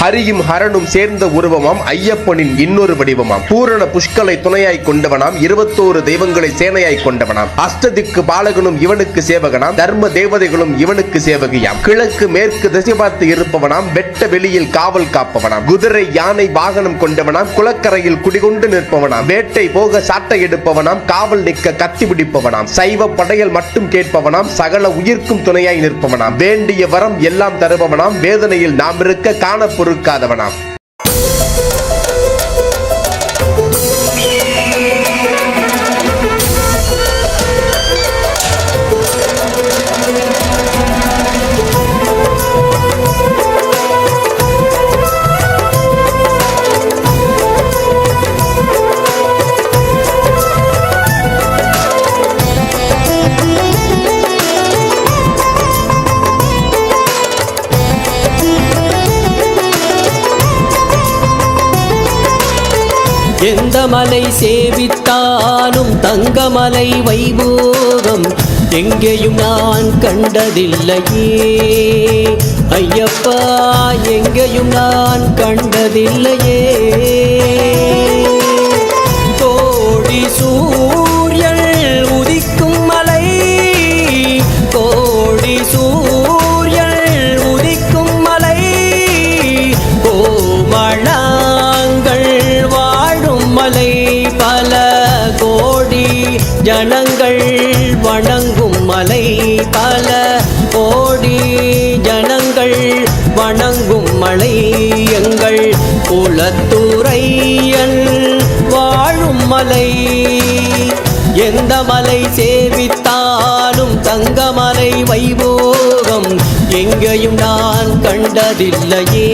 ஹரியும் ஹரனும் சேர்ந்த உருவமாம் ஐயப்பனின் இன்னொரு வடிவமாம். பூரண புஷ்களை துணையாய் கொண்டவனாம். 21 தெய்வங்களை சேனையாய் கொண்டவனாம். அஷ்டதிக்கு பாலகனும் இவனுக்கு சேவகனாம். தர்ம தேவதைகளும் இவனுக்கு சேவகியாம். கிழக்கு மேற்கு திசை பார்த்து இருப்பவனாம். வெட்ட வெளியில் காவல் காப்பவனாம். குதிரை யானை வாகனம் கொண்டவனாம். குளக்கரையில் குடிகொண்டு நிற்பவனாம். வேட்டை போக சாட்டை எடுப்பவனாம். காவல் நிற்க கத்தி பிடிப்பவனாம். சைவ படையல் மட்டும் கேட்பவனாம். சகல உயிர்க்கும் துணையாய் நிற்பவனாம். வேண்டிய வரம் எல்லாம் தருபவனாம். வேதனையில் நாம் இருக்க காண பொறுக்காதவனாம். எந்த மலை சேவித்தாலும் தங்கமலை வைபோகம் எங்கேயும் நான் கண்டதில்லையே ஐயப்பா, எங்கேயும் நான் கண்டதில்லையே. கோடி சூரியன் உதிக்கும் மலை, கோடி சூரியன் உதிக்கும் மலை, கோமளங்கள் மலை, பல கோடி ஜனங்கள் வணங்கும் மலை, பல கோடி ஜனங்கள் வணங்கும் மலை, எங்கள் குலத்துறையன் வாழும் மலை. எந்த மலை சேவித்தாலும் தங்கமலை வைபோகம் எங்கேயும் நான் கண்டதில்லையே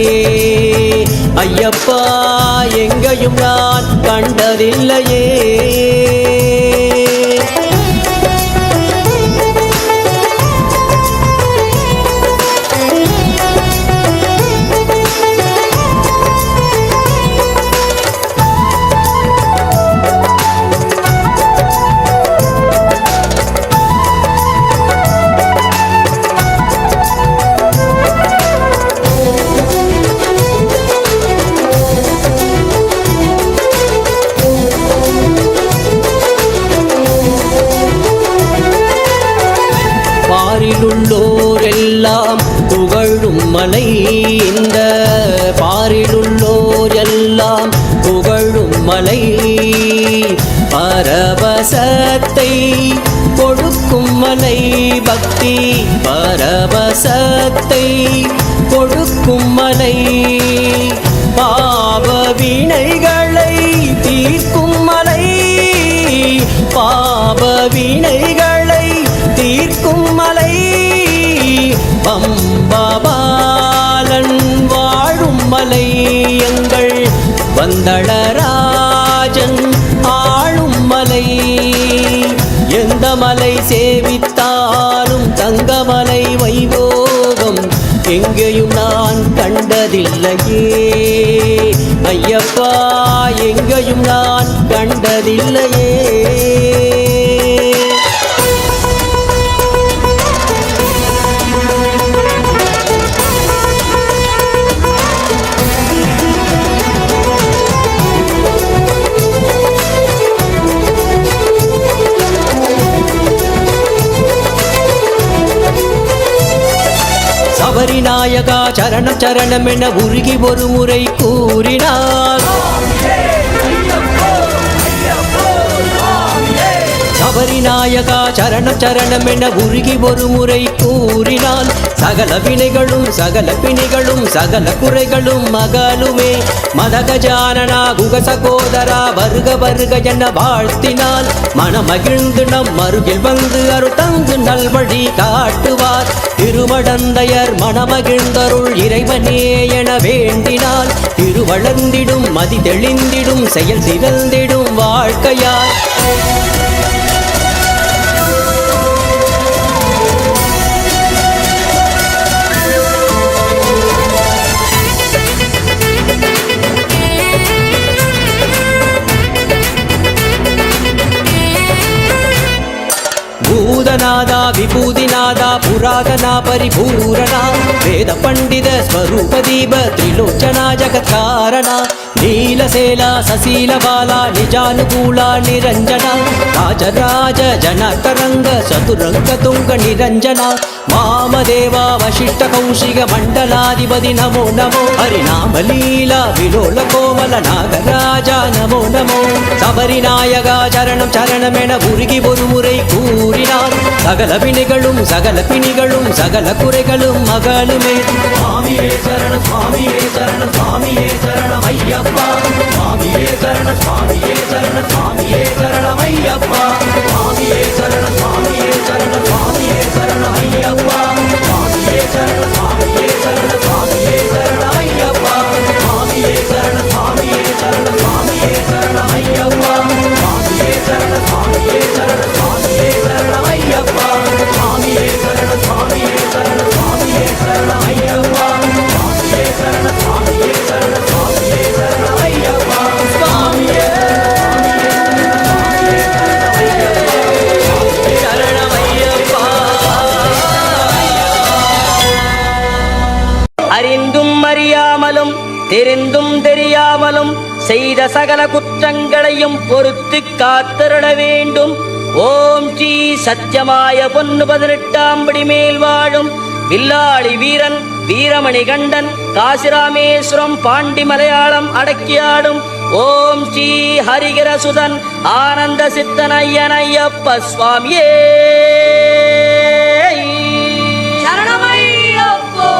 ஐயப்பா, எங்கேயும் நான் கண்டதில்லையே. பாரிலுள்ளோரெல்லாம் புகழும் மலை, இந்த பாரிலுள்ளோர் எல்லாம் புகழும் மலை, பரவசத்தை கொடுக்கும் மலை, பக்தி பரவசத்தை கொடுக்கும் மலை, பாவ வினைகளை தீர்க்கும் மலை, பாவ வினைகளை தீர்க்கும் மலை, பம்பபாலன் வாழும் மலை, எங்கள் வந்தளராஜன் ஆளும் மலை. எந்த மலை சேவித்தாலும் தங்கமலை வைபோகம் எங்கேயும் நான் கண்டதில்லையே ஐயப்பா, எங்கேயும் நான் கண்டதில்லையே. சபரிநாயகா சரணம் சரணம் என உருகி ஒரு முறை கூறினார். சபரிநாயகா சரணம் சரணம் என உருகி ஒரு முறை கூறினான். சகல வினைகளும் சகல பிணிகளும் சகல குறைகளும் மகளுமே. மதகஜானனா குக சகோதரா வருக வருக என வாழ்த்தினால் மனமகிழ்ந்து நம் அருகில் வந்து அருள் நல்வழி காட்டுவார். திருமடந்தையர் மனமகிழ்ந்தருள் இறைவனே என வேண்டினால் திருவளர்ந்திடும் மதி தெளிந்திடும் செயல் சிறந்திடும் வாழ்க்கையார். பூதநாதா விபூதிநாதா புராதனா பரிபூரணா வேத பண்டித ஸ்வரூப தீப திரிலோச்சனா జగత్కారణ నీలశేల సశీలబాల నిజానుకూల నిరంజన రాజరాజ జనకరంగ చతురంగ తుంగ నిరంజన వామదేవ వశిష్ట కౌశిక మండలాధిపతి నమో నమో హరినామలీల విలోల కోమల నాగరాజ నమో నమో சபரிநாயகா சரணம் சரணமென உருகி ஒரு முறை கூறினார் சகல பிணிகளும் சகல குறைகளும் மகளுமே சுவாமியே சரணம் சுவாமியே சரணம் சுவாமியே சரணம் ஐயப்பா சுவாமியே சரணம் சுவாமியே சரணம் சுவாமியே சரணம் ஐயப்பா சுவாமியே சரணம் சுவாமியே சரணம் சுவாமியே சரணம் ஐயப்பா சுவாமியே சரணம் சுவாமியே சரணம் சுவாமியே சரணம் ஐயப்பா சுவாமியே சரணம் சுவாமியே சரணம் சுவாமியே சரணம் ஐயப்பா சுவாமியே சரணம் சுவாமியே சரணம் சுவாமியே சரணம் ஐயப்பா சுவாமியே சரணம் சுவாமியே சரணம் சுவாமியே சரணம் ஐயப்பா சுவாமியே சரணம் சுவாமியே சரணம் சுவாமியே சரணம் ஐயப்பா சுவாமியே சரணம் ஐயப்பா அறிந்தும் அறியாமலும் தெரிந்தும் தெரியாமலும் செய்த சகல குற்றங்களையும் பொறுத்து காத்திருட வேண்டும். ஓம் ஸ்ரீ சத்தியமாய பொன்னு 18ஆம் படி மேல் வாழும் வில்லாளி வீரன் வீரமணி கண்டன் காசிராமேஸ்வரம் பாண்டி மலையாளம் அடக்கியாடும் ஓம் ஸ்ரீ ஹரிகரசுதன் ஆனந்த சித்தனையனையப்ப சுவாமியே சரணமையப்போ.